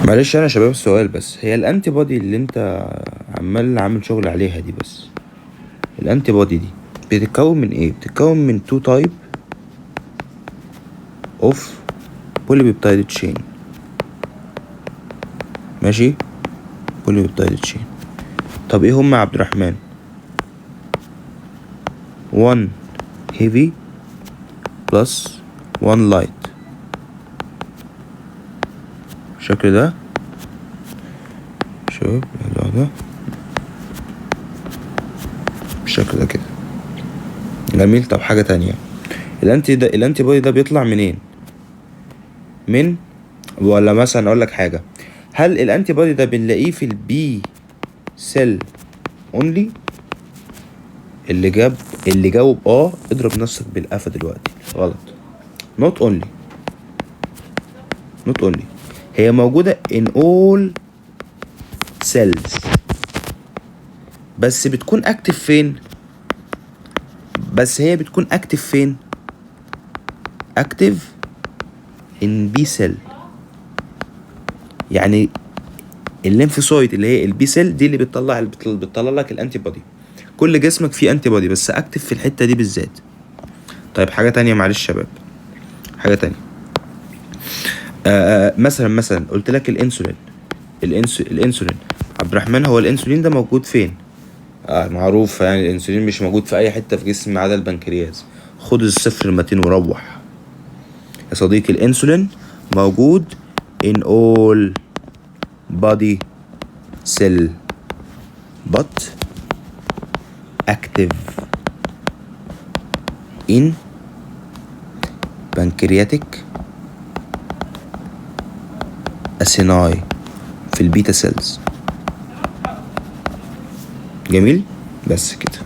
معلش انا يا شباب السؤال بس، هي الانتي بودي اللي انت عمال عامل شغل عليها دي، بس الانتي بودي دي بتتكون من ايه؟ بتتكون من تو تايب اوف بولي بيبتايد تشين. ماشي، بولي بيبتايد تشين. طب ايه هم يا عبد الرحمن؟ 1 heavy plus 1 light. بالشكل ده شوف ده بالشكل ده كده. جميل. طب حاجة تانية، الانتي بودي ده بيطلع منين؟ من، ولا مثلا اقول لك حاجة، هل الانتي بودي ده بنلاقيه في البي سيل اونلي؟ اللي جاوب اضرب نفسك بالقفا دلوقتي. غلط. not only not only هي موجودة in all cells، بس بتكون اكتف فين؟ بس هي بتكون اكتف فين؟ اكتف in B cell. يعني الليمفوسايت اللي هي البي سيل دي اللي بتطلع لك الانتي بودي. كل جسمك فيه انتي بودي بس اكتف في الحتة دي بالذات. طيب حاجة تانية، معلش شباب، حاجة تانية. مثلا قلت لك الانسولين. الانسولين عبد الرحمن، هو الانسولين ده موجود فين؟ معروف، يعني الانسولين مش موجود في اي حتة في جسم ما عدا البنكرياس. خد الصفر المتين وروح يا صديقي. الانسولين موجود in all body cell but active in pancreatic acini في البيتا سيلز. جميل، بس كده.